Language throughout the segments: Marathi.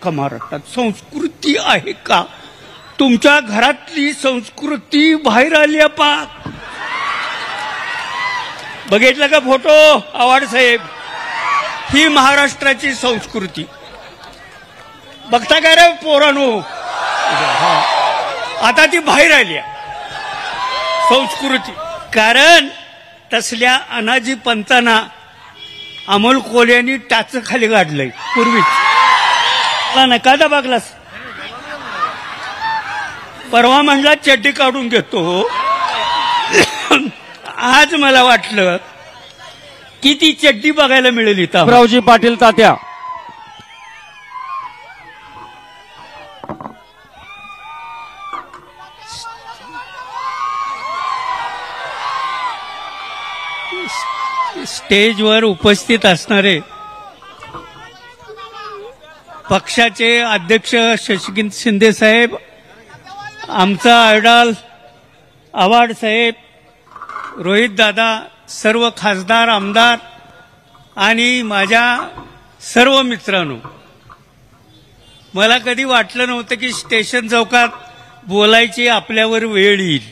का महाराष्ट्रात? संस्कृती आहे का? तुमच्या घरातली संस्कृती बाहेर आली आहे पाक. बघितलं का फोटो आव्हाड साहेब? ही महाराष्ट्राची संस्कृती बघता काय रे पोरांनो? आता ती बाहेर आली आहे संस्कृती. कारण तसल्या अनाजी पंतांना अमोल कोल्यांनी टाच खाली काढलंय पूर्वीच. नका दाबागलास परवा म्हणला चड्डी काढून घेतो. आज मला वाटलं की ती चड्डी बघायला मिळेल इथं. रावजी पाटील तात्या. स्टेजवर उपस्थित असणारे पक्षाचे अध्यक्ष शशिकांत शिंदे साहेब, आमचा आयडॉल आव्हाड साहेब, रोहित दादा, सर्व खासदार आमदार आणि माझ्या सर्व मित्रांनो, मला कधी वाटलं नव्हतं की स्टेशन चौकात बोलायची आपल्यावर वेळ येईल.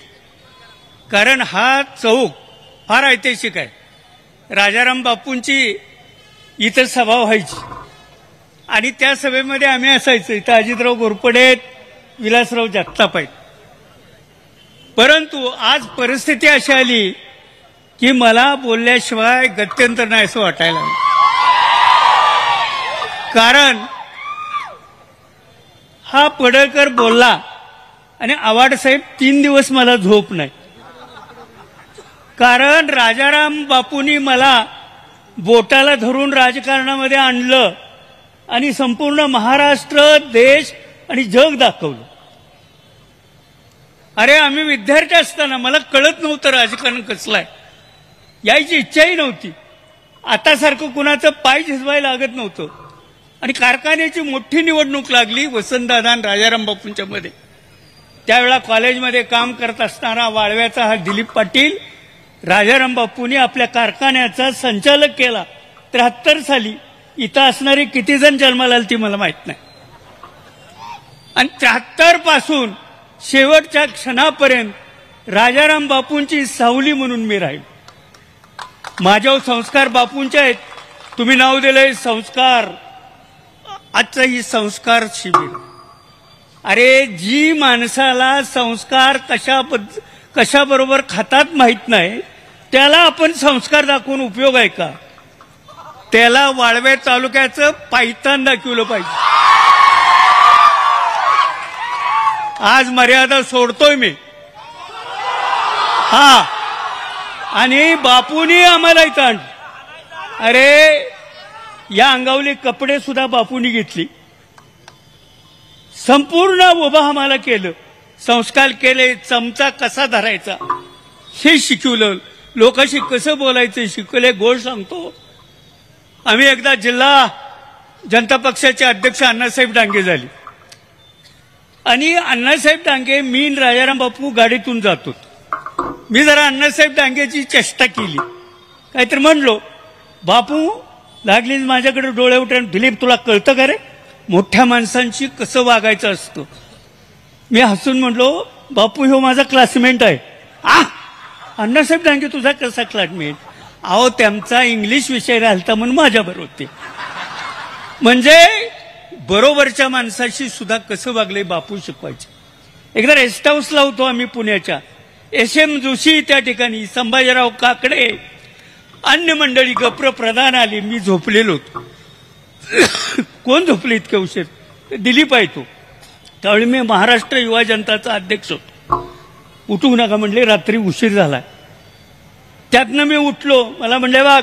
कारण हा चौक फार ऐतिहासिक आहे. राजाराम बापूंची इथं सभा व्हायची आणि त्या सभेमध्ये आम्ही असायचो. इथं अजितराव घोरपडे, विलासराव जगताप आहेत. परंतु आज परिस्थिती अशी आली की मला बोलल्याशिवाय गत्यंतर नाही असं वाटायला लागलं. कारण हा पडळकर बोलला आणि आव्हाड साहेब 3 दिवस मला झोप नाही. कारण राजाराम बापूंनी मला बोटाला धरून राजकारणामध्ये आणलं आणि संपूर्ण महाराष्ट्र, देश आणि जग दाखवलं. अरे आम्ही विद्यार्थी असताना मला कळत नव्हतं राजकारण कसलं आहे, यायची इच्छाही नव्हती. आतासारखं कुणाचं पाय झिजवायला लागत नव्हतं. आणि कारखान्याची मोठी निवडणूक लागली वसंतदादा आणि राजाराम बापूंच्या मध्ये. त्यावेळेला कॉलेजमध्ये काम करत असताना वाळव्याचा हा दिलीप पाटील राजाराम बापूंनी आपल्या कारखान्याचा संचालक केला 73 साली. इथं असणारे किती जण जन्माला आले ती मला माहित नाही. आणि 73 पासून शेवटच्या क्षणापर्यंत राजाराम बापूंची सावली म्हणून मी राहील. माझ्यावर संस्कार बापूंचे आहेत. तुम्ही नाव दिलंय संस्कार. आजचं ही संस्कार शिबिर. अरे जी माणसाला संस्कार कशाबरोबर खातात माहित नाही त्याला आपण संस्कार दाखवून उपयोग आहे का? त्याला वाळवे तालुक्याचं पायतान दाखवलं पाहिजे. आज मर्यादा सोडतोय मी. हा आणि बापूंनी आम्हाला इथं आणलं. अरे या अंगावली कपडे सुद्धा बापूंनी घेतली. संपूर्ण उभा आम्हाला केलं, संस्कार केले. चमचा कसा धरायचा हे शिकवलं, लोकांशी कसं बोलायचं शिकवले. गोड सांगतो, आम्ही एकदा जिल्हा जनता पक्षाचे अध्यक्ष अण्णासाहेब डांगे झाले आणि अण्णासाहेब डांगे, मी राजाराम बापू गाडीतून जातो. मी जरा अण्णासाहेब डांगेची चेष्टा केली, काहीतरी म्हणलो. बापू लागली माझ्याकडे डोळे उठून, दिलीप तुला कळतं का रे मोठ्या माणसांशी कसं वागायचं असतं? मी हसून म्हणलो, बापू हो माझा क्लासमेट आहे. अण्णासाहेब डांगे तुझा कसा क्लासमेट? अहो त्यांचा इंग्लिश विषय राहिलता म्हणून माझ्याबरोबर होते. म्हणजे बरोबरच्या माणसाशी सुद्धा कसं वागले बापू शिकवायचे. एकदा रेस्ट हाऊसला होतो आम्ही पुण्याच्या. SM जोशी त्या ठिकाणी, संभाजीराव काकडे, अन्य मंडळी, गप्र प्रधान आली. मी झोपलेलो होतो. कोण झोपले इतके उशीर? दिलीप आहे तो. त्यावेळी मी महाराष्ट्र युवा जनताचा अध्यक्ष होतो. उठू नका म्हणले, रात्री उशीर झाला. त्यातनं मी उठलो. मला म्हणले बघ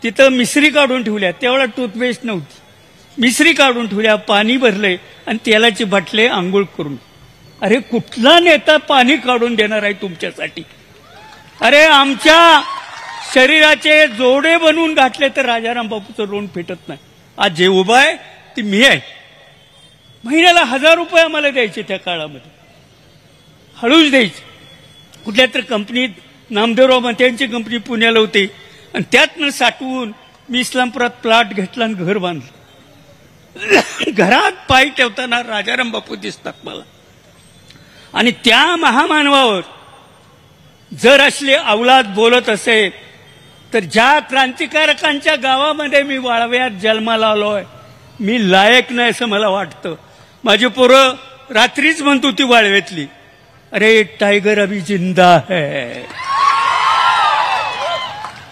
तिथं मिसरी काढून ठेवल्या, त्यावेळेला टूथपेस्ट नव्हती. मिसरी काढून ठेवल्या, पाणी भरले आणि तेलाची बाटले आंघोळ करून. अरे कुठला नेता पाणी काढून देणार आहे तुमच्यासाठी? अरे आमच्या शरीराचे जोडे बनवून घातले तर राजाराम बापूचं रोण फेटत नाही. आज जे उभा आहे ती मी आहे. महिन्याला 1000 रुपये आम्हाला द्यायचे त्या काळामध्ये, हळूच द्यायचे. कुठल्या तर कंपनीत, नामदेवराव मत्यांची कंपनी पुण्याला होती आणि त्यातनं साठवून मी इस्लामपुरात प्लॉट घेतला आणि घर बांधलं. घरात पाय ठेवताना राजाराम बापू दिसतात मला. आणि त्या महामानवावर जर असले अवलाद बोलत असेल तर ज्या क्रांतिकारकांच्या गावामध्ये मी वाळव्यात जन्माला आलोय मी लायक नाही असं मला वाटतं. माझी पोरं रात्रीच म्हणतो ती वाळव्यातली, अरे टायगर अभी जिंदा है,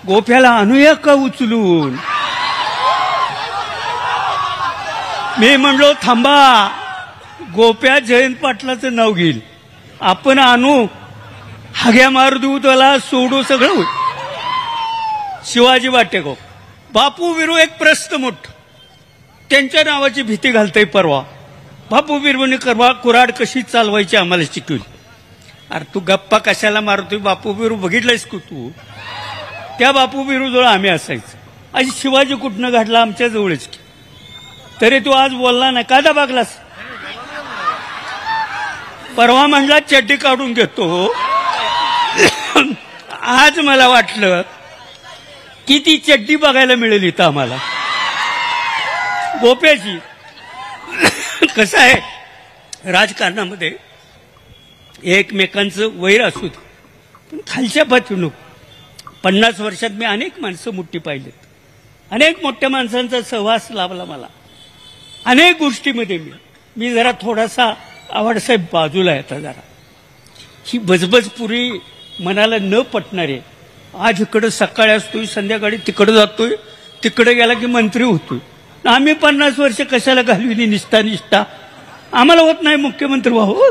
गोप्याला आणूया का उचलून. मी म्हणलो थांबा, गोप्या जयंत पाटलाचं नाव घेईल, आपण आणू, हाग्या मारू देऊ, त्याला सोडू, सगळं होईल. शिवाजी वाटेगाव बापू विरू एक प्रस्त मोठ त्यांच्या नावाची भीती घालतंय परवा. बापू बिरवणी कुराड कशी चालवायची आम्हाला शिकवली. अरे तू गप्पा कशाला मारतोय, बापू बिरू बघितलंयस का तू. त्या बापू बिरू जवळ आम्ही असायचं. आज शिवाजी कुठनं घडला आमच्या जवळच की, तरी तू आज बोलला नाही का दाबागलास. परवा म्हणला चड्डी काढून घेतो. आज मला वाटलं की ती चड्डी बघायला मिळेल इथं आम्हाला गोप्याची. कसं आहे राजकारणामध्ये एकमेकांचं वैर असू दे पण खालच्या पातळीवर. 50 वर्षात मी अनेक माणसं मोठी पाहिलेत, अनेक मोठ्या माणसांचा सहवास लाभला मला. अनेक गोष्टीमध्ये मी जरा थोडासा आवडसाहेब बाजूला आहे आता. जरा ही बजबज पुरी मनाला न पटणारे. आज इकडं सकाळी असतोय, संध्याकाळी तिकडं जातोय, तिकडे गेला की मंत्री होतोय. आम्ही 50 वर्ष कशाला घालविली निष्ठा आम्हाला होत नाही मुख्यमंत्री व्हावं.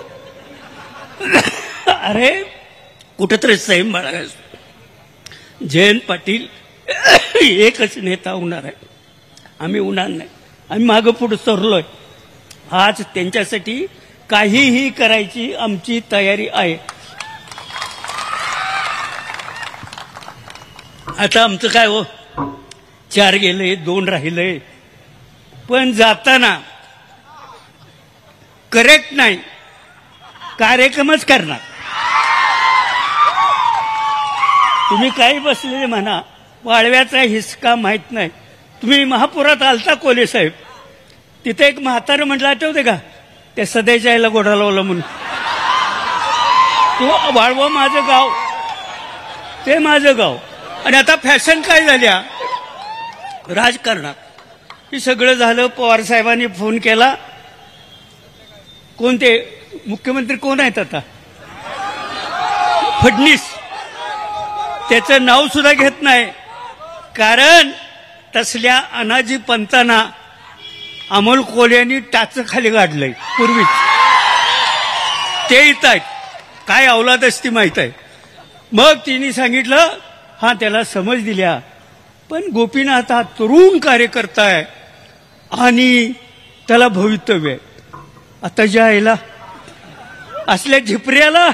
अरे कुठंतरी संयम बाळगायचं. जयंत पाटील एकच नेता होणार आहे, आम्ही होणार नाही. आम्ही मागं पुढे सरलोय. आज त्यांच्यासाठी काहीही करायची आमची तयारी आहे. आता आमचं काय हो, 4 गेले 2 राहिले, पण जाताना करेक्ट नाही, कार्यक्रमच करणार. तुम्ही काही बसलेले म्हणा, वाळव्याचा हिसका माहित नाही. तुम्ही महापुरात आलता कोले साहेब, तिथे एक म्हातारं म्हटलं आठवते का, त्या सदैच्या आईला गोडा लावला म्हणून. तो वाळवा माझं गाव, ते माझं गाव. आणि आता फॅशन काय झाल्या राजकारणात. हे सगळं झालं, पवार साहेबांनी फोन केला. कोणते मुख्यमंत्री कोण आहेत आता, फडणीस. त्याचं नाव सुद्धा घेत नाही, कारण तसल्या अनाजी पंतांना अमोल कोल्यांनी टाच खाली गाडलंय पूर्वीच. ते येत आहेत, काय अवलाद असती माहित आहे. मग तिने सांगितलं हा त्याला समज दिल्या, पण गोपीनाथ हा तरुण कार्यकर्ता आहे आणि त्याला भवितव्य आहे. आता ज्या आईला असल्या झिपऱ्याला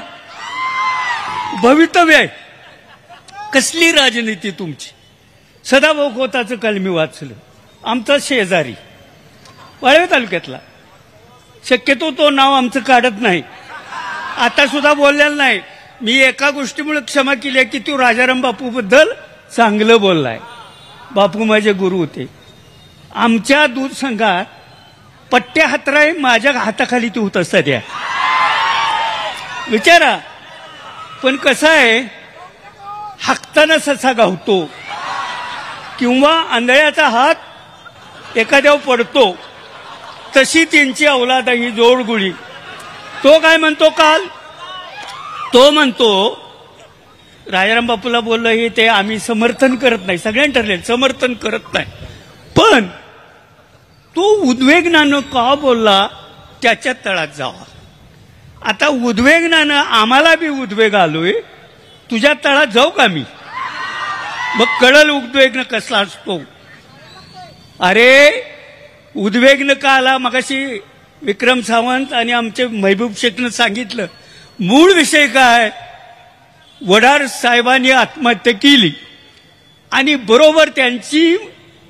भवितव्य आहे. कसली राजनीती तुमची. सदाभाऊ खोताचं काल मी वाचलं, आमचा शेजारी वाळवे तालुक्यातला. शक्यतो तो नाव आमचं काढत नाही, आता सुद्धा बोललेला नाही. मी एका गोष्टीमुळे क्षमा केली आहे की तो राजाराम बापू बद्दल चांगलं बोललाय. बापू माझे गुरु होते. आमच्या दूध संघात पट्ट्या हातराय माझ्या हाताखाली ते होत असतात या विचारा. पण कसं आहे, हाकताना ससा गावतो किंवा आंधळ्याचा हात एखाद्यावर पडतो, तशी त्यांची अवलाद ही जोडगुळी. तो काय म्हणतो काल, तो म्हणतो राजाराम बापूला बोललं हे ते आम्ही समर्थन करत नाही, सगळ्यांनी ठरले समर्थन करत नाही. पण तो उद्वेगनानं का बोलला त्याच्या तळात जावा. आता उद्वेगनानं आम्हाला बी उद्वेग आलोय, तुझ्या तळात जाऊ का मी, मग कळल उद्वेगनं कसला असतो. अरे उद्वेगनं का आला, मगाशी विक्रम सावंत आणि आमचे महबूब शेखनं सांगितलं. मूळ विषय काय, वडार साहेबांनी आत्महत्या केली आणि बरोबर त्यांची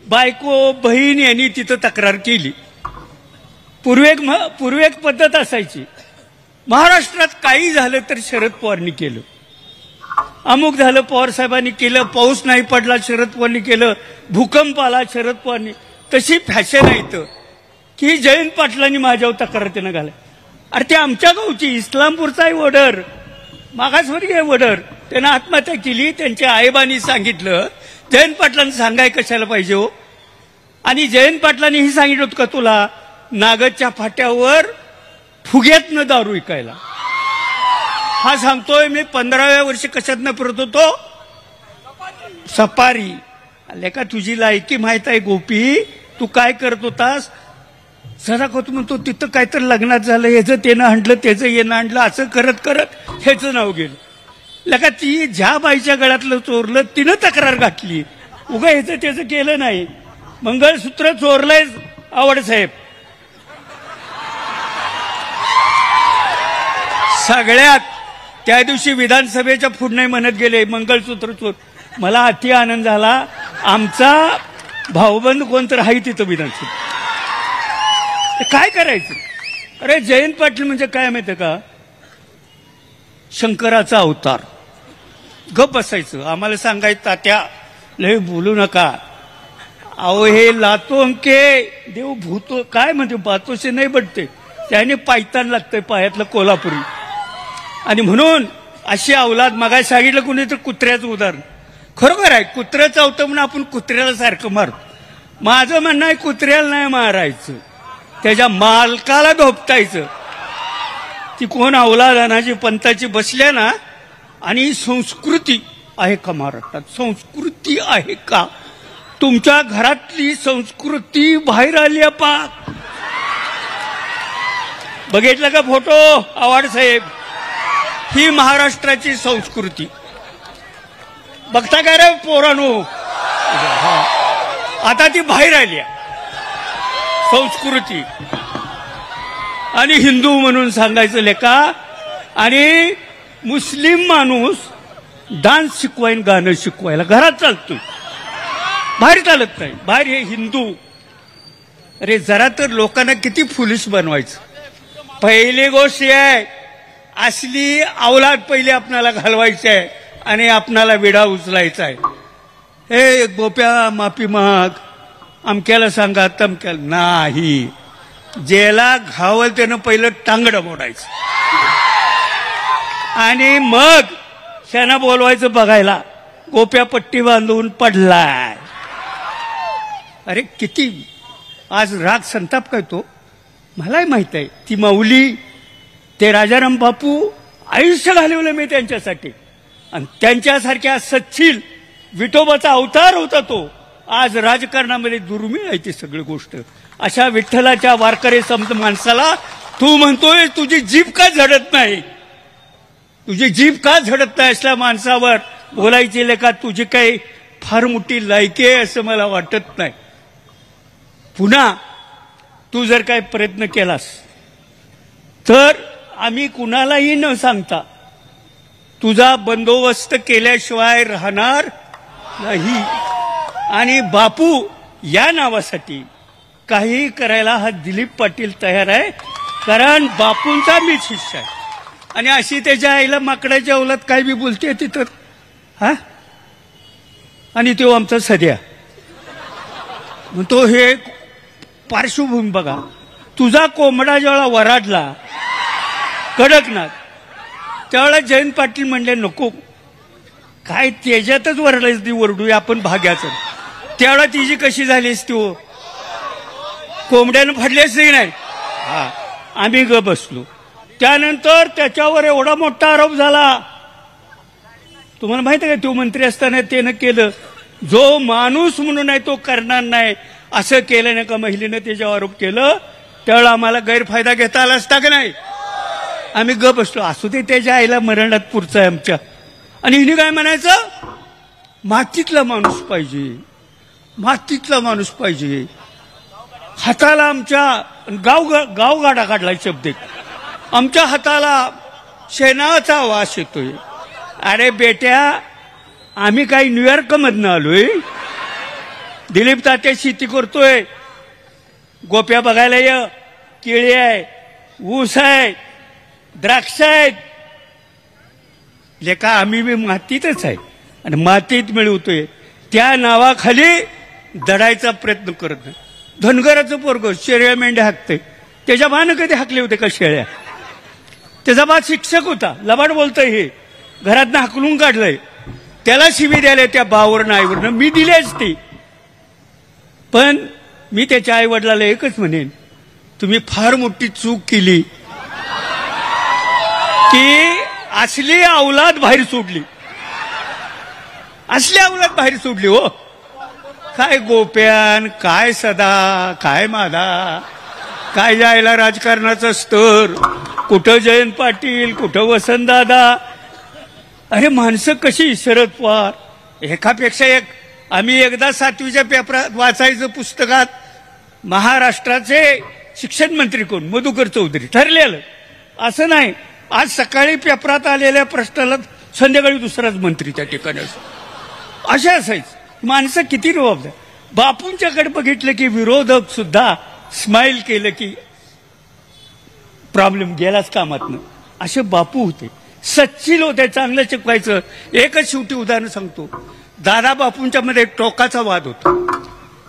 बायको बहीण यांनी तिथं तक्रार केली. पूर्वेक पद्धत असायची, महाराष्ट्रात काही झालं तर शरद पवारनी केलं, अमुक झालं पवार साहेबांनी केलं, पाऊस नाही पडला शरद पवारनी केलं, भूकंप आला शरद पवारनी. तशी फॅशन आहे. तर की जयंत पाटलांनी माझ्यावर तक्रार त्यानं घालाय. अरे ते आमच्या गावची इस्लामपूरचा आहे वडर, मागासवर्गीय वडर, त्यानं आत्महत्या केली. त्यांच्या आईबांनी सांगितलं जयंत पाटलांनी सांगाय कशाला पाहिजे हो. आणि जयंत पाटलांनी ही सांगितलं होतं का तुला नागदच्या फाट्यावर फुग्यातनं दारू विकायला. हा सांगतोय मी 15व्या वर्षी कशातनं फिरत होतो, सफारी. आले का तुझी लायकी माहित आहे गोपी, तू काय करत होतास. सदाकत म्हणतो तिथं काहीतरी लग्नात झालं, ह्याचं त्यानं आणलं त्याचं येणं आणलं, असं करत करत ह्याचं नाव गेलं. लका ती ज्या बाईच्या गळ्यातलं चोरलं तिनं तक्रार घातली, उगा ह्याचं त्याचं केलं नाही. मंगळसूत्र चोरलंय आवडसाहेब. सगळ्यात त्या दिवशी विधानसभेच्या पुढे म्हणत गेले मंगळसूत्र चोर. मला अति आनंद झाला, आमचा भाऊबंद कोणतर आहे तिथं विधानसभा. काय करायचं. अरे जयंत पाटील म्हणजे काय माहितीये का, शंकराचा अवतार. गप बसायचं, आम्हाला सांगायचं तात्या लय बोलू नका. अहो हे लातो अंके देव भूतो काय म्हणते बातोसे नाही बटते, त्याने पायतान लागतंय पायातलं कोल्हापुरी. आणि म्हणून अशी अवलाद मगा सांगितलं कोणी तर कुत्र्याचं उदाहरण. खरोखर आहे, कुत्रं चावतं म्हणून आपण कुत्र्याला सारखं मारतो. माझं म्हणणं आहे कुत्र्याला नाही मारायचं, त्याच्या मालकाला धोपटायचं. ती कोण अवलाद अनाजी पंथाची बसल्या ना. आणि संस्कृती आहे का महाराष्ट्रात, संस्कृती आहे का. तुमच्या घरातली संस्कृती बाहेर आली आहे पा. बघितलं का फोटो आवाड साहेब, ही महाराष्ट्राची संस्कृती. बघता काय रे पोरानो, आता ती बाहेर आली संस्कृती. आणि हिंदू म्हणून सांगायचं लेका. आणि मुस्लिम माणूस डान्स शिकवायला गाणं शिकवायला घरात चालतोय, बाहेर चालत नाही. बाहेर हे हिंदू. अरे जरा तर लोकांना किती फुलिश बनवायचं. पहिली गोष्ट आहे, असली अवलाद पहिले आपणाला घालवायची आहे आणि आपणाला विडा उचलायचा आहे. हे गोप्या माफी माग, अमक्याला सांगा तमक्याला नाही. ज्याला घावल त्यानं पहिलं टांगडं मोडायचं आणि मग त्यांना बोलवायचं बघायला गोप्या पट्टी बांधून पडलाय. अरे किती आज राग संताप काय तो मलाही माहित आहे. ती माऊली ते राजाराम बापू आयुष्य घालवलं मी त्यांच्यासाठी. आणि त्यांच्यासारख्या सच्चिल विठोबाचा अवतार होता तो. आज राजकारणामध्ये दुर्मिळ आहे ती सगळी गोष्ट. अशा विठ्ठलाच्या वारकरी संत माणसाला तू म्हणतोय तुझी जीभ का झडत नाही, तुझी जीभ का झडत नाही. असल्या माणसावर बोलायची लेखा तुझी काही फार मोठी लायकी आहे असं मला वाटत नाही. पुन्हा तू जर काही प्रयत्न केलास तर आम्ही कुणालाही न सांगता तुझा बंदोबस्त केल्याशिवाय राहणार नाही. आणि बापू या नावासाठी काही करायला हा दिलीप पाटील तयार आहे, कारण बापूंचा मीच शिष्य आहे. आणि अशी त्याच्या आईला माकडाच्या अवलात काय बी बोलते तिथं. हा आणि तो आमचा सध्या तो हे पार्श्वभूमी बघा. तुझा कोंबडा ज्यावेळा वराडला कडकनाथ त्यावेळेला जयंत पाटील म्हणले नको काय त्याच्यातच वरडायच ती वरडूया आपण भाग्याचं. त्यावेळेला तिची कशी झालीस तू कोंबड्यानं फाडलीच नाही. हा आम्ही ग बसलो. त्यानंतर त्याच्यावर एवढा मोठा आरोप झाला. तुम्हाला माहिती आहे का तो मंत्री असताना त्यानं केलं. जो माणूस म्हणून आहे तो करणार नाही असं केलं नाही का महिलेनं त्याच्यावर आरोप केलं. त्यावेळेला आम्हाला गैरफायदा घेता आला असता का नाही. आम्ही ग बसलो. असू दे त्याच्या आईला मरणात पुरचं आहे आमच्या. आणि हिने काय म्हणायचं मातीतला माणूस पाहिजे, मातीतला माणूस पाहिजे. हाताला आमच्या गावगाडा काढला शब्द. आमच्या हाताला शेणाचा वास येतोय. अरे बेट्या आम्ही काही न्यूयॉर्क मधनं आलोय. दिलीप तात्या शेती करतोय, गोप्या बघायला ये, केळी आहे, ऊस आहे, द्राक्ष आहेत. लेका आम्ही बी मातीतच आहे आणि मातीत मिळवतोय. त्या नावाखाली दडायचा प्रयत्न करत नाही. धनगराचं पोरग शेळ्या मेंढ्या हाकते, त्याच्या बानं कधी हाकले होते का शेळ्या? त्याचा बा शिक्षक होता, लबाड बोलतोय, हे घरातनं हाकलून काढलंय, त्याला शिवी द्यायला त्या बावरनं आईवरनं मी दिली असती. पण मी त्याच्या आई वडिलाला एकच म्हणेन, तुम्ही फार मोठी चूक केली की असली औलाद बाहेर सोडली, असली औलाद बाहेर सोडली. हो, काय गोप्यान, काय सदा, काय माधा, काय जायला राजकारणाचं स्तर, कुठं जयंत पाटील, कुठं वसंतदादा. अरे माणसं कशी, शरद पवार एकापेक्षा एक. आम्ही एकदा 7वीच्या पेपरात वाचायचं पुस्तकात, महाराष्ट्राचे शिक्षण मंत्री कोण, मधुकर चौधरी ठरलेलं. असं नाही, आज सकाळी पेपरात आलेल्या प्रश्नाला संध्याकाळी दुसराच मंत्री त्या ठिकाणी असतो. अशा असायचं. माणसं किती जबाबदार. बापूंच्याकडे बघितलं की विरोधक सुद्धा स्माइल केलं की प्रॉब्लेम गेलाच कामातनं. असे बापू होते, सच्चिल होते, चांगलं शिकवायचं. एकच शेवटी उदाहरण सांगतो. दादा बापूंच्या मध्ये एक टोकाचा वाद होता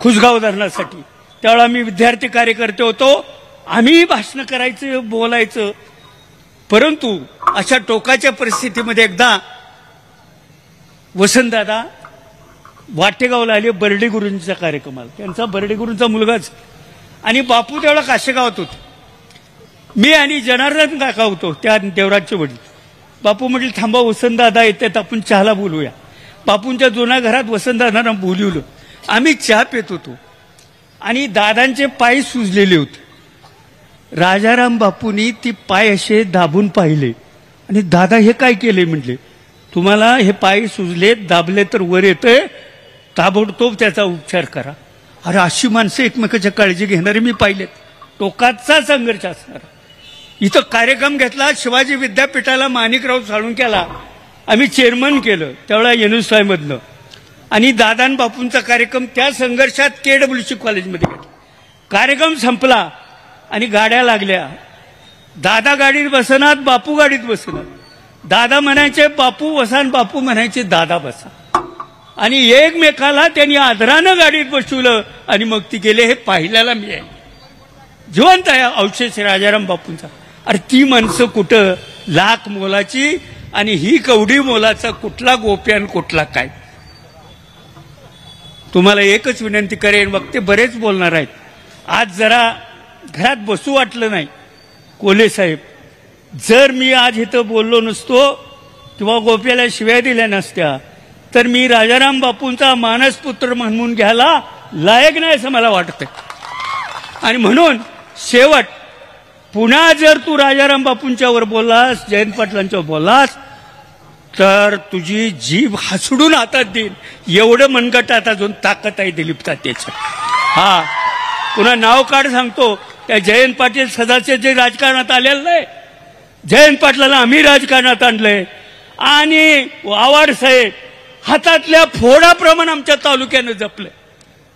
खुसगाव धरणासाठी. त्यावेळेला आम्ही विद्यार्थी कार्यकर्ते होतो, आम्ही भाषण करायचं, बोलायचं. परंतु अशा टोकाच्या परिस्थितीमध्ये एकदा वसंतदादा वाटेगावला आले बर्डे गुरूंच्या कार्यक्रमाला. त्यांचा बर्डे गुरूंचा मुलगाच. आणि बापू त्यावेळेला काशेगावात होते. मी आणि जनार्दन काका होतो, त्या देवराजचे वडील. बापू म्हटले थांबा, वसंतदादा येतात, आपण चहाला बोलूया. बापूंच्या जुन्या घरात वसंतदादांना बोलवलं. आम्ही चहा पित होतो आणि दादांचे पाय सुजलेले होते. राजाराम बापूंनी ती पाय असे दाबून पाहिले आणि दादा हे काय केले म्हटले, तुम्हाला हे पाय सुजले, दाबले तर वर येतंय, ताबडतोब त्याचा उपचार करा. अरे अशी माणसं एकमेकाच्या काळजी घेणारे मी पाहिलेत. टोकाचा संघर्ष असणार. इथं कार्यक्रम घेतला, शिवाजी विद्यापीठाला माणिकराव साळुंक्याला आम्ही चेअरमन केलं, त्यावेळेला NSY मधनं. आणि दादान बापूंचा कार्यक्रम त्या संघर्षात KWC कॉलेजमध्ये घेतला. कार्यक्रम संपला आणि गाड्या लागल्या. दादा गाडीत बसणार, बापू गाडीत बसणार. दादा म्हणायचे बापू बसा, बापू म्हणायचे दादा बसा. आणि एकमेकाला त्यांनी आदरानं गाडीत बसवलं आणि मग ती गेले. हे पाहिल्याला मी आहे, जिवंत आहे अवशेष राजाराम बापूंचा. अरे ती माणसं कुठं, लाख मोलाची आणि ही कवडी मोलाचा कुठला गोप्यान, कुठला काय. तुम्हाला एकच विनंती करेन, वक्ते बरेच बोलणार आहेत. आज जरा घरात बसू वाटलं नाही. कोल्हे साहेब, जर मी आज इथं बोललो नसतो किंवा गोप्याला शिव्या दिल्या नसत्या तर मी राजाराम बापूंचा मानसपुत्र म्हणून घ्यायला लायक नाही असं मला वाटतंय. आणि म्हणून शेवट, पुन्हा जर तू राजाराम बापूंच्यावर बोललास, जयंत पाटलांच्यावर बोललास तर तुझी जीभ हसडून हातात देईन. एवढं मनगटात अजून ताकद आहे दिलीप तात्याच्या. हा, पुन्हा नाव काढ सांगतो, त्या जयंत पाटील सदाचे जे राजकारणात आलेलं नाही, जयंत पाटलाला आम्ही राजकारणात आणलंय. आणि आवाड साहेब हातातल्या फोडाप्रमाणे आमच्या तालुक्यानं जपलंय.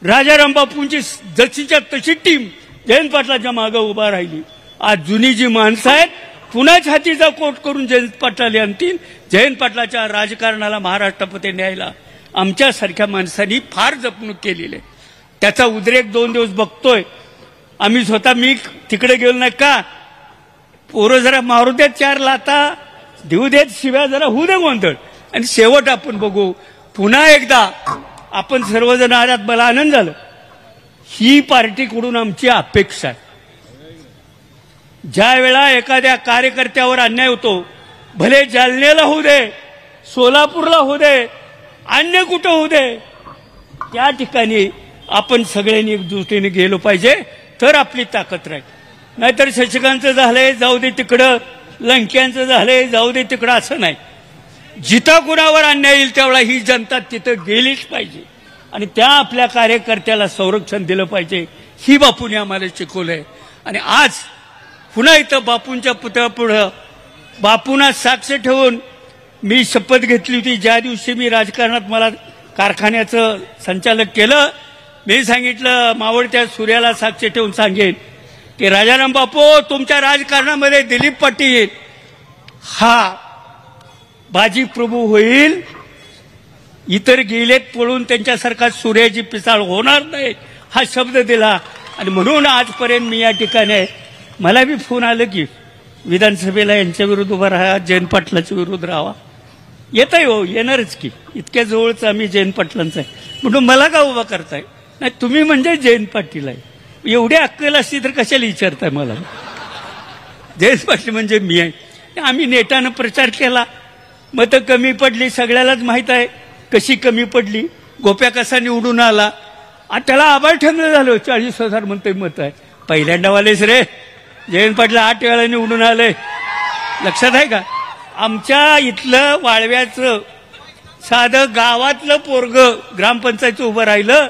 राजाराम बापूंची जशीच्या तशी टीम जयंत पाटलाच्या मागे उभा राहिली. आज जुनी जी माणसं आहेत पुन्हा छातीचा कोट करून जयंत पाटलाला आणतील. जयंत पाटलाच्या राजकारणाला महाराष्ट्रामध्ये न्यायला आमच्यासारख्या माणसांनी फार जपणूक केलेली आहे. त्याचा उद्रेक 2 दिवस बघतोय आम्ही स्वतः. मी तिकडे गेलो नाही का, पोरं जरा मारू देत, 4 लाता देऊ देत, शिव्या जरा होऊ दे गोंधळ. आणि शेवट आपण बघू. पुन्हा एकदा आपण सर्वजण आल्यात, मला आनंद झाला. ही पार्टीकडून आमची अपेक्षा आहे, ज्या वेळा एखाद्या कार्यकर्त्यावर अन्याय होतो, भले जालन्याला होऊ दे, सोलापूरला होऊ दे, अन्य कुठं होऊ दे, त्या ठिकाणी आपण सगळ्यांनी एकजुटीने गेलो पाहिजे, तर आपली ताकद राहील. नाहीतर शशिकांतचं झालंय जाऊ दे तिकडं, लंक्यांचं झालंय जाऊ दे तिकडं, असं नाही. जिथं कुणावर अन्याय येईल त्यावेळा ही जनता तिथं गेलीच पाहिजे आणि त्या आपल्या कार्यकर्त्याला संरक्षण दिलं पाहिजे. ही बापूंनी आम्हाला शिकवलंय. आणि आज पुन्हा इथं बापूंच्या पुतळ्यापुढं बापूंना साक्ष ठेवून मी शपथ घेतली होती. ज्या दिवशी मी राजकारणात मला कारखान्याचं संचालक केलं, मी सांगितलं मावळत्या सूर्याला साक्ष ठेवून सांगेन की राजाराम बापू, तुमच्या राजकारणामध्ये दिलीप पाटील हा बाजी प्रभू होईल, इतर गेलेत पळून, त्यांच्यासारखा सूर्याची पिसाळ होणार नाही हा शब्द दिला. आणि म्हणून आजपर्यंत मी या ठिकाणी आहे. मला बी फोन आलं की विधानसभेला यांच्या विरुद्ध उभा राहा, जयंत पाटलाच्या विरुद्ध राहा. येत आहे हो, येणारच की. इतक्या जवळच आम्ही जयंत पाटलांचा आहे म्हणून मला का उभा करताय? नाही, तुम्ही म्हणजे जयंत पाटील आहे. एवढी अक्कल असती तर कशाला विचारताय मला? जयंत पाटील म्हणजे मी आहे. आम्ही नेटानं प्रचार केला, मतं कमी पडली, सगळ्यालाच माहीत आहे कशी कमी पडली. गोप्या कसा निवडून आला, त्याला आभार ठेवलं झालं. 40,000 म्हणतोय मत आहे. पहिल्यांदा वालेच रे, जयंत पाटील 8 वेळा निवडून आलंय. लक्षात आहे का? आमच्या इथलं वाळव्याचं साधं गावातलं पोरग ग्रामपंचायत उभं राहिलं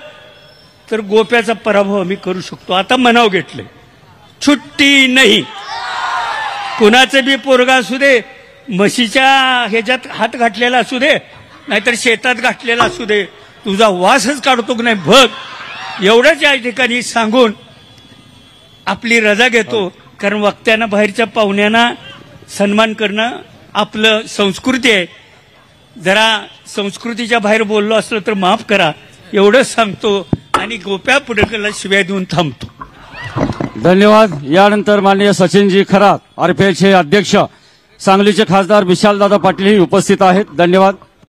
तर गोप्याचा पराभव आम्ही करू शकतो. आता मनाव घेतलंय, छुट्टी नाही. कुणाचं बी पोरगा असू दे, म्हशीच्या ह्याच्यात हात घातलेला असू दे, नाहीतर शेतात घातलेला असू दे, तुझा वासच काढतो की नाही बघ. एवढंच या ठिकाणी सांगून आपली रजा घेतो. कारण वक्त्यांना, बाहेरच्या पाहुण्यांना सन्मान करणं आपलं संस्कृती आहे. जरा संस्कृतीच्या बाहेर बोललो असलो तर माफ करा, एवढंच सांगतो आणि गोप्या पुढेला शिव्या देऊन थांबतो. धन्यवाद. यानंतर माननीय सचिनजी खरात, आरपीआयचे अध्यक्ष, सांगलीचे खासदार विशालदादा पाटील हे उपस्थित आहेत. धन्यवाद.